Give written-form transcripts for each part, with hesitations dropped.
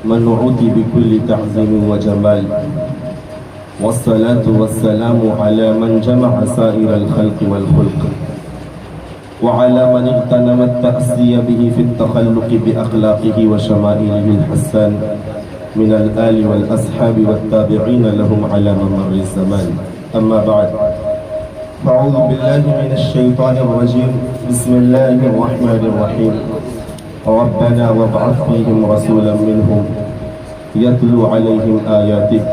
منعوت بكل تعظيم وجمال، والصلاة والسلام على من جمع سائر الخلق والخلق، وعلى من اغتنم التأسي به في التخلق بأخلاقه وشمائله الحسان من الآل والأصحاب والتابعين لهم على ممر الزمان. أما بعد، أعوذ بالله من الشيطان الرجيم. بسم الله الرحمن الرحيم. ربنا وابعث فيهم رسولا منهم يتلو عليهم آياتك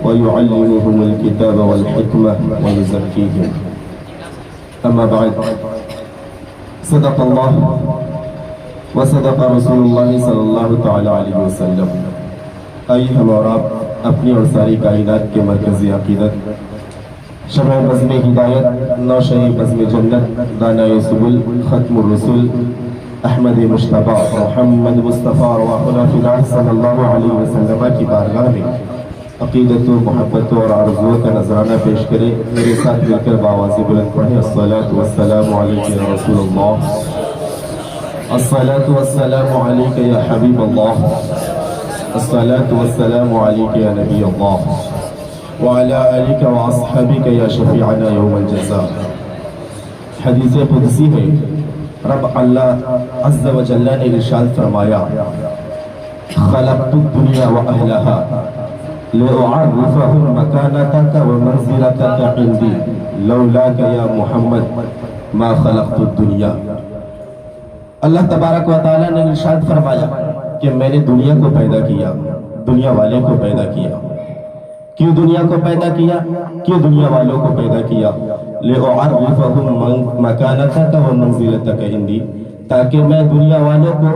ويعلمهم الكتاب والحكمة ويزكيهم. أما بعد، صدق الله وصدق رسول الله صلی اللہ تعالی علیہ وسلم. آئیے ہم اور آپ اپنی اور ساری کائنات کے مرکزی عقیدت، شمع بزم ہدایت، نوشہ بزم جنت، دانائے سبل، ختم الرسول احمد مصطفیٰ محمد مصطفیٰ رواحنا فی العرض صلی اللہ علیہ وسلم کی بارگاہ میں عقیدت و محبت اور آرزوؤں کا نذرانہ پیش کرے. میرے ساتھ مل کر باواز بلند پڑھیں: الصلاۃ والسلام علیک یا رسول اللہ، الصلاۃ والسلام علیک یا حبیب اللہ، الصلاۃ والسلام علیک یا نبی اللہ، وعلی آلک واصحابک یا شفیعنا یوم الجزاء. حدیث قدسی ہے، رب اللہ عز و جل نے ارشاد فرمایا: خلقت الدنیا واہلہا لأعرفهم مكانتك ومنزلتك عندي لولاك يا محمد ما خلقت الدنیا. اللہ تبارک و تعالیٰ نے ارشاد فرمایا کہ میں نے دنیا کو پیدا کیا، دنیا والے کو پیدا کیا. کیوں دنیا کو پیدا کیا؟ کیوں دنیا والوں کو پیدا کیا؟ لأعرفهم مكانتك ومنزلتك عندي، تاکہ میں دنیا والوں کو،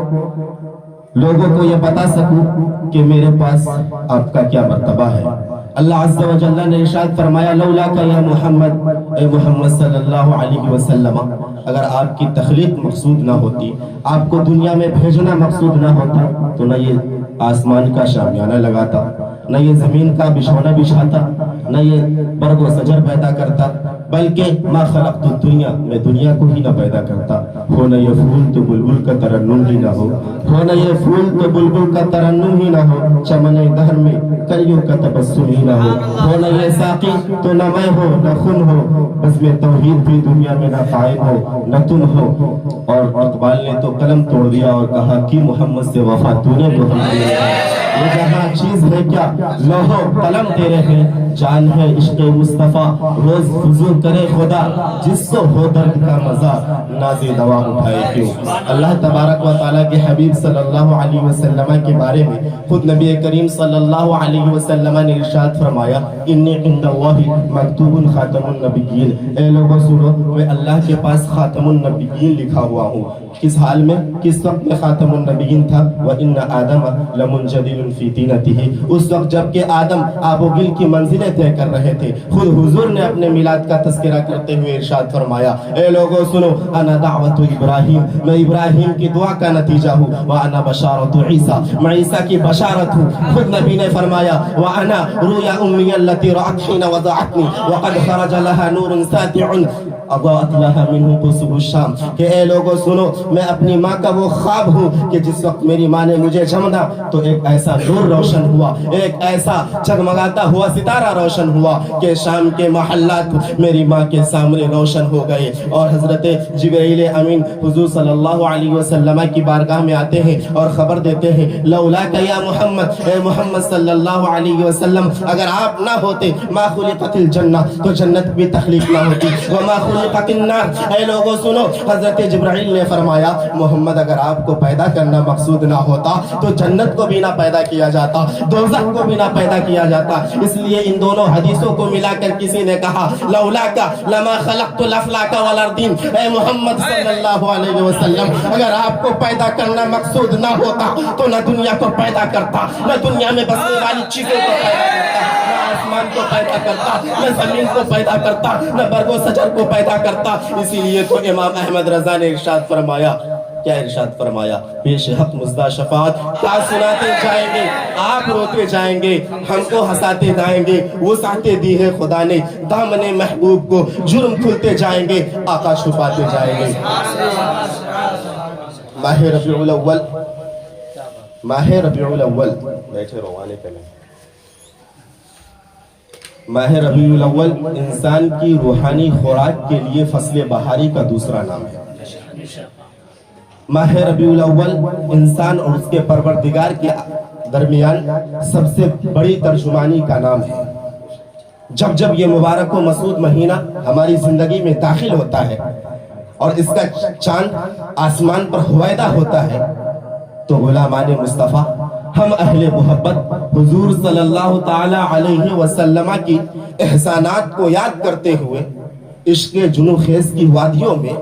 لوگوں کو یہ بتا سکوں کہ میرے پاس آپ کا کیا مرتبہ ہے. اللہ عز و جل نے ارشاد فرمایا: لولاک یا محمد، اے محمد صلی اللہ علیہ وسلم، اگر آپ کی تخلیق مقصود نہ ہوتی، آپ کو دنیا میں بھیجنا مقصود نہ ہوتا، تو نہ یہ آسمان کا شامیانہ لگاتا، نہ یہ زمین کا بچھونا بچھاتا، نہ یہ برگ و شجر پیدا کرتا، بلکہ ما خلقت الدنیا، میں دنیا کو ہی نہ پیدا کرتا. ہو نہ یہ پھول تو بلبل کا ترنم ہی نہ ہو نہ یہ پھول تو بلبل کا ترنم ہی نہ ہو، چمن دہر میں کلیوں کا تبسم ہی نہ ہو نہ یہ ساقی تو نہ میں ہو نہ خن ہو، بزم توحید بھی دنیا میں نہ قائم ہو نہ تم ہو. اور اقبال نے تو قلم توڑ دیا اور کہا کہ محمد سے وفا تو نے بہت دیا. یہ جہاں چیز ہے کیا لوح و قلم تیرے ہیں، جان ہے عشق مصطفیٰ روز فضول کرے خدا، جس کو ہو درد کا مزہ نازِ دوا اٹھائے کیوں. اللہ تبارک و تعالیٰ کے حبیب صلی اللہ علیہ وسلم کے بارے میں خود نبی کریم صلی اللہ علیہ وسلم نے ارشاد فرمایا: انی عند اللہ مکتوب خاتم النبیین. اے لوگوں سنو، میں اللہ کے پاس خاتم النبیین لکھا ہوا ہوں. کس حال میں، کس وقت میں خاتم النبیین تھا؟ وَإِنَّ آدَمَ لَمُنْجَدِلٌ فِي طِينَتِهِ، اس وقت جب کہ آدم آب و گل کی منزلیں طے کر رہے تھے. خود حضور نے اپنے میلاد کا تذکرہ کرتے ہوئے ارشاد فرمایا: اے لوگوں سنو، انا دعوت ابراہیم، میں ابراہیم کی دعا کا نتیجہ ہوں. وانا بشارت عیسیٰ، میں عیسیٰ کی بشارت ہوں. خود نبی نے فرمایا: وانا رؤیا امی التي رأت حين وضعتنی وقد خرج لها نور ساتع اضاءت لها منه قصب الشام. کہ اے لوگوں سنو، میں اپنی ماں کا وہ خواب ہوں کہ جس وقت میری ماں نے مجھے جمنا تو ایک ایسا نور روشن ہوا، ایک ایسا جگمگاتا ہوا ستارہ روشن ہوا کہ شام کے محلات میری ماں کے سامنے روشن ہو گئے. اور حضرت جبرائیل امین حضور صلی اللہ علیہ وسلم کی بارگاہ میں آتے ہیں اور خبر دیتے ہیں: لولاک یا محمد، اے محمد صلی اللہ علیہ وسلم، اگر آپ نہ ہوتے ما خلقت الجنہ، تو جنت بھی تخلیق نہ ہوتی. وما خلقت النار، اے لوگوں سنو، حضرت جبرائیل نے فرمایا: محمد اگر آپ کو پیدا کرنا مقصود نہ ہوتا تو جنت کو بھی نہ پیدا کیا جاتا، دوزخ کو بھی نہ پیدا کیا جاتا. اس لیے ان دونوں حدیثوں کو ملا کر کسی نے کہا: لولاک لما خلقت الافلاک والارضین. اے محمد صلی اللہ علیہ وسلم، اگر آپ کو پیدا کرنا مقصود نہ ہوتا تو نہ دنیا کو پیدا کرتا، نہ دنیا میں بسنے والی چیزوں کو پیدا کرتا، نہ آسمان کو پیدا کرتا، نہ زمین کو پیدا کرتا، نہ برگ و شجر کو پیدا کرتا. اسی لیے تو امام احمد رضا نے ارشاد فرمایا، کیا ارشاد فرمایا؟ پیش حق مزدہ شفاعت کیا سناتے جائیں گے، آپ روتے جائیں گے، ہم کو ہنساتے جائیں گے. وسعتیں دی ہے خدا نے دامن محبوب کو، جرم کھلتے جائیں گے، آقا چھپاتے جائیں گے. ماہ ربیع الاول ماہ ربیع الاول، بیٹھے روانے کے نہیں، ماہ ربیع الاول انسان کی روحانی خوراک کے لیے فصل بہاری کا دوسرا نام ہے۔ ماہ ربیع الاول انسان اور اس کے پروردگار کے درمیان سب سے بڑی ترجمانی کا نام ہے۔ جب جب یہ مبارک و مسعود مہینہ ہماری زندگی میں داخل ہوتا ہے اور اس کا چاند آسمان پر ہویدا ہوتا ہے تو غلامان مصطفیٰ، ہم اہل محبت حضور صلی اللہ تعالی علیہ وسلم کی احسانات کو یاد کرتے ہوئے عشق جنو خیز کی وادیوں میں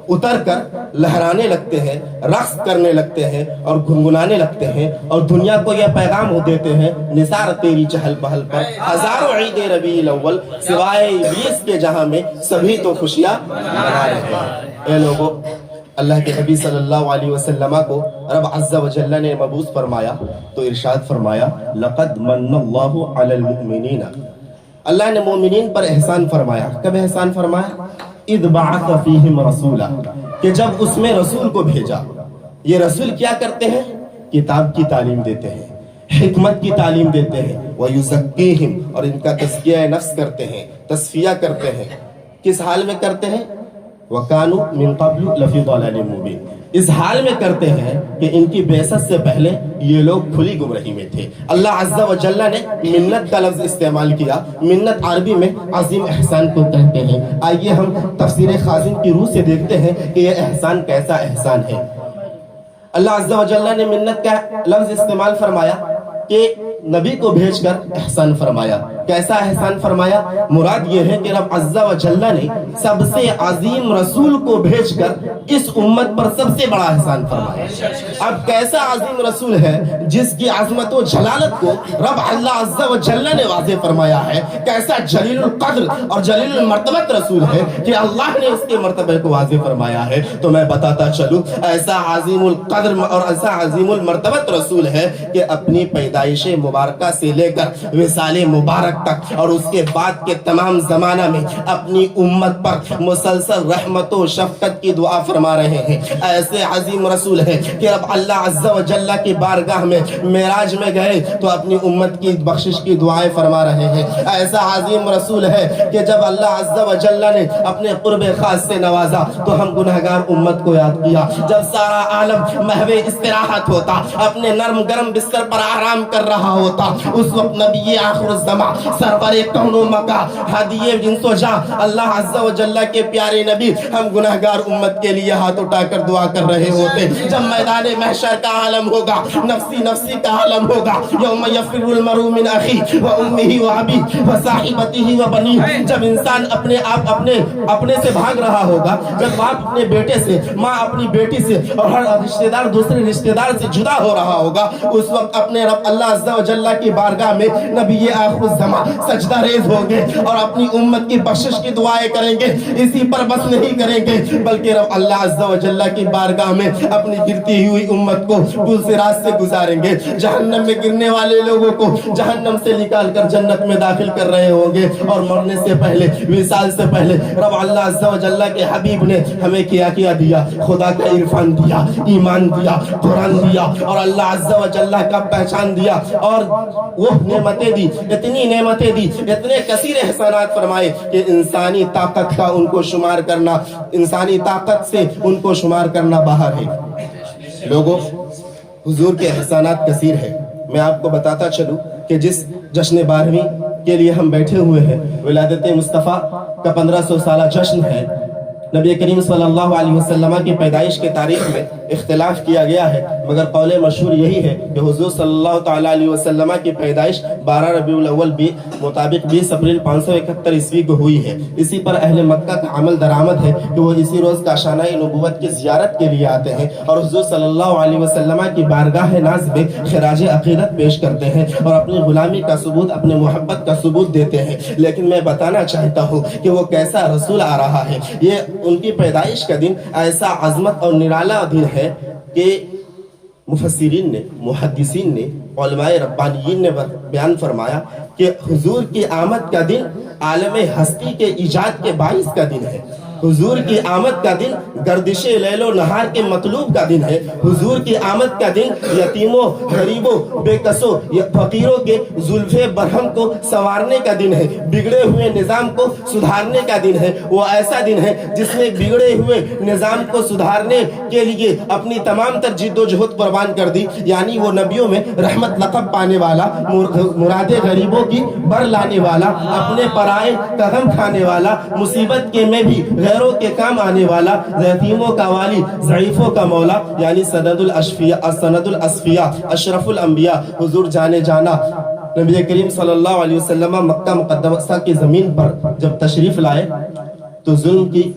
اتر کر لہرانے لگتے ہیں، رقص کرنے لگتے ہیں اور گنگنانے لگتے ہیں، اور دنیا کو یہ پیغام دیتے ہیں، نثار تیری چہل پہل پر ہزاروں عید ربیع الاول سوائے ابلیس کے جہاں میں سبھی تو خوشیاں منا رہے ہیں۔ اے لوگو، اللہ کے نبی صلی اللہ علیہ وسلم کو رب عز و جل نے مبعوث فرمایا تو ارشاد فرمایا لقد من اللہ علی المؤمنین، اللہ نے مومنین پر احسان فرمایا۔ کب احسان فرمایا؟ اذ بعث فیہم رسولا، کہ جب اس میں رسول کو بھیجا۔ یہ رسول کیا کرتے ہیں؟ کتاب کی تعلیم دیتے ہیں، حکمت کی تعلیم دیتے ہیں، وَيُزَكِّيهِمْ، اور ان کا تزکیہ نفس کرتے ہیں، تصفیہ کرتے ہیں۔ کس حال میں کرتے ہیں؟ وَكَانُوا مِن قَبْلُ لَفِي ضَلَالٍ مُبِينٍ، اس حال میں کرتے ہیں کہ ان کی بعثت سے پہلے یہ لوگ کھلی گمراہی میں تھے۔ اللہ عز و جل نے منت کا لفظ استعمال کیا۔ منت عربی میں عظیم احسان کو کہتے ہیں۔ آئیے ہم تفسیر خازن کی روح سے دیکھتے ہیں کہ یہ احسان کیسا احسان ہے۔ اللہ عز و جل نے منت کا لفظ استعمال فرمایا کہ نبی کو بھیج کر احسان فرمایا۔ کیسا احسان فرمایا؟ مراد یہ ہے کہ رب عز و جل نے سب سے عظیم رسول کو بھیج کر اس امت پر سب سے بڑا احسان فرمایا۔ اب کیسا عظیم رسول ہے جس کی عظمت و جلالت کو رب اللہ عز و جل نے واضح فرمایا ہے؟ کیسا جلیل القدر اور جلیل المرتبت رسول ہے کہ اللہ نے اس کے مرتبے کو واضح فرمایا ہے؟ تو میں بتاتا چلوں، ایسا عظیم القدر اور ایسا عظیم المرتبت رسول ہے کہ اپنی پیدائش مبارکہ سے لے کر وصال مبارک تک اور اس کے بعد کے تمام زمانہ میں اپنی امت پر مسلسل رحمت و شفقت کی دعا فرما رہے ہیں۔ ایسے عظیم رسول ہے کہ رب اللہ عز و جل کی بارگاہ میں معراج میں گئے تو اپنی امت کی بخشش کی دعائیں فرما رہے ہیں۔ ایسا عظیم رسول ہے کہ جب اللہ عز و جل نے اپنے قرب خاص سے نوازا تو ہم گنہگار امت کو یاد کیا۔ جب سارا عالم محو استراحت ہوتا، اپنے نرم گرم بستر پر آرام کر رہا ہوتا، اس وقت نبی آخر الزمان سرور کون و مکا ہدیے جنس و جاں اللہ عز و جل کے پیارے نبی ہم گناہگار امت کے لیے ہاتھ اٹھا کر دعا کر رہے ہوتے۔ جب میدان محشر کا عالم ہوگا، نفسی نفسی کا عالم ہوگا، یوم یفر المرء من اخیہ و امہ و ابیہ و صاحبتہ و بنیہ، جب انسان اپنے آپ اپنے سے بھاگ رہا ہوگا، جب باپ اپنے بیٹے سے، ماں اپنی بیٹی سے اور ہر رشتہ دار دوسرے رشتہ دار سے جدا ہو رہا ہوگا، اس وقت اپنے رب اللہ عز و جل کی بارگاہ میں نبی آخر الزمان سجدہ ریز ہوں گے اور اپنی امت کی بخشش کی دعائیں کریں گے۔ اسی پر بس نہیں کریں گے بلکہ رب اللہ عز و جل کی بارگاہ میں اپنی گرتی ہوئی امت کو پل صراط سے گزاریں گے۔ جہنم میں گرنے والے لوگوں کو جہنم سے نکال کر جنت میں داخل کر رہے ہوں گے، اور مرنے سے پہلے، وصال سے پہلے رب اللہ عز و جل کے حبیب نے ہمیں کیا دیا؟ خدا کا عرفان دیا، ایمان دیا، قرآن دیا اور اللہ عز و جل کا پہچان دیا، اور وہ نعمتیں دی، اتنی نعمتیں دی، اتنے کثیر احسانات فرمائے کہ انسانی طاقت کا ان کو شمار کرنا، انسانی طاقت سے ان کو شمار کرنا باہر ہے۔ لوگوں، حضور کے احسانات کثیر ہے۔ میں آپ کو بتاتا چلوں کہ جس جشن 12ویں کے لیے ہم بیٹھے ہوئے ہیں، ولادت مصطفیٰ کا 1500 سالہ جشن ہے۔ نبی کریم صلی اللہ علیہ وسلم کی پیدائش کے تاریخ میں اختلاف کیا گیا ہے، مگر قول مشہور یہی ہے کہ حضور صلی اللہ تعالی علیہ وسلم کی پیدائش 12 ربیع الاول مطابق 20 اپریل 571 عیسوی کو ہوئی ہے۔ اسی پر اہل مکہ کا عمل درآمد ہے کہ وہ اسی روز کاشانہ نبوت کی زیارت کے لیے آتے ہیں اور حضور صلی اللہ علیہ وسلم کی بارگاہ ناز میں خراج عقیدت پیش کرتے ہیں اور اپنی غلامی کا ثبوت، اپنے محبت کا ثبوت دیتے ہیں۔ لیکن میں بتانا چاہتا ہوں کہ وہ کیسا رسول آ رہا ہے۔ یہ ان کی پیدائش کا دن ایسا عظمت اور نرالا دن ہے کہ مفسرین نے، محدثین نے، علماء ربانیین نے بیان فرمایا کہ حضور کی آمد کا دن عالم ہستی کے ایجاد کے باعث کا دن ہے۔ حضور کی آمد کا دن گردش لیل و نہار کے مطلوب کا دن ہے. حضور کی آمد کا دن یتیموں، غریبوں، بے کسوں، فقیروں کے زلف برہم کو سنوارنے کا دن ہے. بگڑے ہوئے نظام کو سدھارنے کا دن ہے. وہ ایسا دن ہے جس نے بگڑے ہوئے نظام کو سدھارنے کے لیے اپنی تمام تر جد و جہد قربان کر دی. یعنی وہ نبیوں میں رحمت لقب پانے والا، مراد غریبوں کی بر لانے والا، اپنے پرائے کا غم کھانے والا، مصیبت کے میں بھی غیروں کے کام آنے والا، یتیموں کا والی، ضعیفوں کا مولا، یعنی سند الاسفیاء، اشرف الانبیاء، حضور جانے جانا نبی کریم صلی اللہ علیہ وسلم مکہ مقدسہ کی زمین پر جب تشریف لائے تو ظلم کی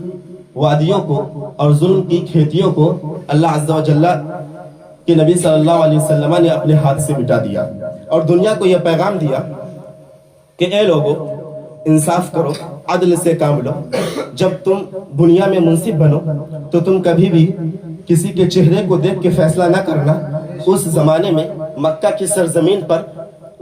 وادیوں کو اور ظلم کی کھیتیوں کو اللہ عز و جل کہ نبی صلی اللہ علیہ وسلم نے اپنے ہاتھ سے مٹا دیا اور دنیا کو یہ پیغام دیا کہ اے لوگو، انصاف کرو، عدل سے کام لو. جب تم دنیا میں منصف بنو تو تم کبھی بھی کسی کے چہرے کو دیکھ کے فیصلہ نہ کرنا. اس زمانے میں مکہ کی سرزمین پر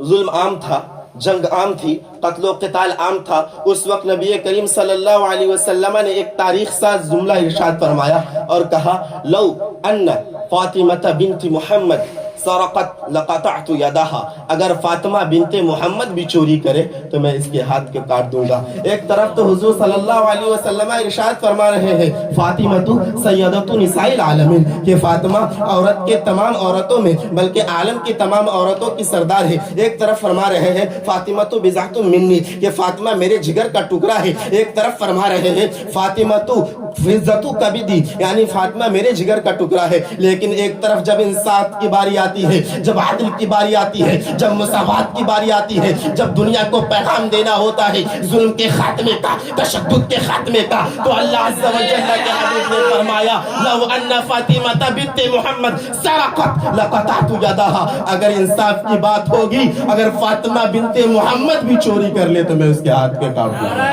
ظلم عام تھا، جنگ عام تھی، قتل و قتال عام تھا. اس وقت نبی کریم صلی اللہ علیہ وسلم نے ایک تاریخ ساز جملہ ارشاد فرمایا اور کہا لو ان فاطمہ بنت محمد سرقت لقطعت یدہا، اگر فاطمہ بنت محمد بھی چوری کرے تو میں اس کے ہاتھ کے کاٹ دوں گا. ایک طرف تو حضور صلی اللہ علیہ وسلم ارشاد فرما رہے ہیں فاطمہ تو سیدۃ نساء العالمین، کہ فاطمہ عورت کے تمام عورتوں میں بلکہ عالم کی تمام عورتوں کی سردار ہے. ایک طرف فرما رہے ہیں فاطمہ تو بضعۃ منی، کہ فاطمہ میرے جگر کا ٹکڑا ہے. ایک طرف فرما رہے ہیں فاطمہ تو فضۃ کبدی، یعنی فاطمہ میرے جگر کا ٹکڑا ہے. لیکن ایک طرف جب انصاف کی باری آتی ہے، جب عدل کی باری آتی ہے، جب مساوات کی باری آتی ہے، جب دنیا کو پیغام دینا ہوتا ہے ظلم کے خاتمے کا، تشدد کے خاتمے کا، تو اللہ عز و جل کے حبیب نے فرمایا لو ان فاطمہ بنت محمد سرقت لقطعت یدہا، اگر انصاف کی بات ہوگی، اگر فاطمہ بنت محمد بھی چوری کر لے تو میں اس کے ہاتھ کے کاٹ دوں گا.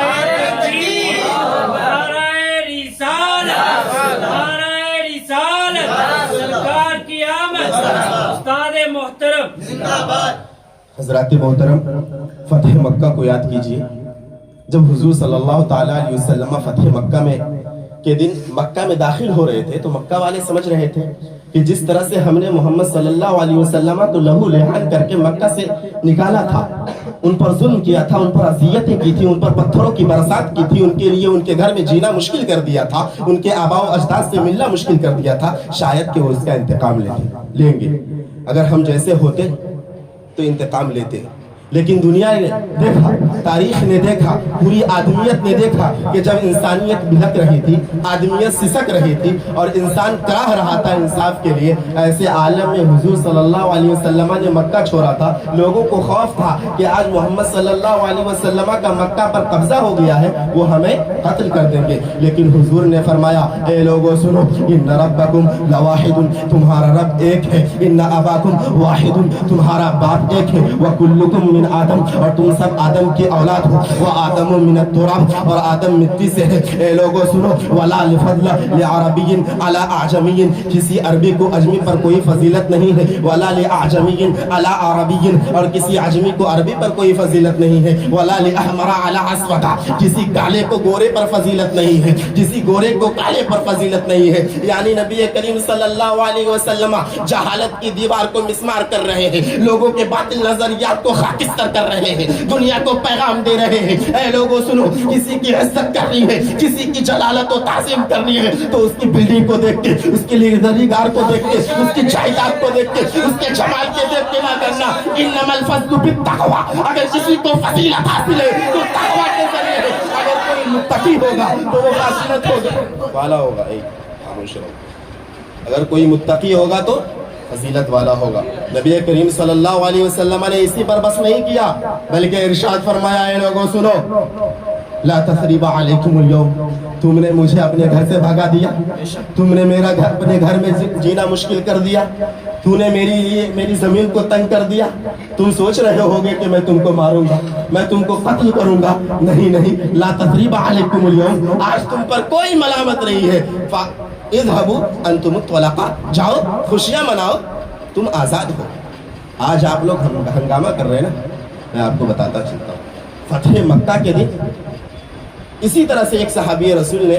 حضرات محترم، فتح مکہ کو یاد کیجئے. جب حضور صلی اللہ تعالیٰ علیہ وسلم فتح مکہ میں کے دن مکہ میں داخل ہو رہے تھے تو مکہ والے سمجھ رہے تھے کہ جس طرح سے ہم نے محمد صلی اللہ علیہ وسلم کو لہو لہان کر کے مکہ سے نکالا تھا، ان پر ظلم کیا تھا، ان پر اذیتیں کی تھی، ان پر پتھروں کی برسات کی تھی، ان کے لیے ان کے گھر میں جینا مشکل کر دیا تھا، ان کے آباء و اجداد سے ملنا مشکل کر دیا تھا، شاید کہ وہ اس کا انتقام لیں گے. اگر ہم جیسے ہوتے تو انتقام لیتے. لیکن دنیا نے دیکھا، تاریخ نے دیکھا، پوری آدمیت نے دیکھا کہ جب انسانیت بلک رہی تھی، آدمیت سسک رہی تھی اور انسان کراہ رہا تھا انصاف کے لیے، ایسے عالم میں حضور صلی اللہ علیہ وسلم نے مکہ چھوڑا تھا. لوگوں کو خوف تھا کہ آج محمد صلی اللہ علیہ وسلم کا مکہ پر قبضہ ہو گیا ہے، وہ ہمیں قتل کر دیں گے. لیکن حضور نے فرمایا اے لوگوں سنو، ان ربکم لواحد، تمہارا رب ایک ہے، ان اباکم واحد، تمہارا باپ ایک ہے، وکلکم من آدم، اور تم سب آدم کی اولاد ہو، وآدم من التراب، اور آدم مٹی سے ہے. اے لوگوں سنو، ولا لفضل لعربی علی اعجمی، کسی عربی کو اجمی پر کوئی فضیلت نہیں ہے، ولا لعجمی علی عربی، اور کسی عجمی کو عربی پر کوئی فضیلت نہیں ہے، ولا لاحمر علی اسود، کسی کالے کو گورے پر فضیلت نہیں ہے، کسی گورے کو کالے پر فضیلت نہیں ہے. یعنی نبی کریم صلی اللہ علیہ وسلم جہالت کی دیوار کو مسمار کر رہے ہیں، لوگوں کے باطل نظریات کو خاکستر کر رہے ہیں، دنیا کو پیغام دے رہے ہیں. اے لوگوں سنو، کسی کی عزت کرنی ہے، کسی کی جلالت و تعظیم کرنی ہے تو اس کی بلڈنگ کو دیکھ کے، اس کی لیڈریگار کو دیکھ کے، اس کی جائیداد کو دیکھ کے، اس کے جمال کے دیکھ کے نہ کرنا. انما الفضل بالتقوی، اگر کسی کو فضیلت حاصل ہے تو تقوی کے ذریعے ہے. اگر کوئی متقی ہوگا تو وہ فضیلت ہوگا والا ہوگا. خاموش رہو. اگر کوئی متقی ہوگا تو فضیلت والا ہوگا. نبی کریم صلی اللہ علیہ وسلم نے اسی پر بس نہیں کیا بلکہ ارشاد فرمایا اے لوگوں سنو، لا تثریب علیکم اليوم، تم نے مجھے اپنے گھر سے بھگا دیا، تم نے میرا گھر اپنے گھر میں جینا مشکل کر دیا، تو نے میری زمین کو تنگ کر دیا. تم سوچ رہے ہوگے کہ میں تم کو ماروں گا، میں تم کو قتل کروں گا. نہیں، لا تثریب علیکم اليوم، آج تم پر کوئی ملامت نہیں ہے. اذهبوا انتم الطلقاء، جاؤ خوشیاں مناؤ، تم آزاد ہو. آج آپ لوگ ہنگامہ کر رہے ہیں نا، میں آپ کو بتاتا چلتا ہوں. فتح مکہ کے دن اسی طرح سے ایک صحابی رسول نے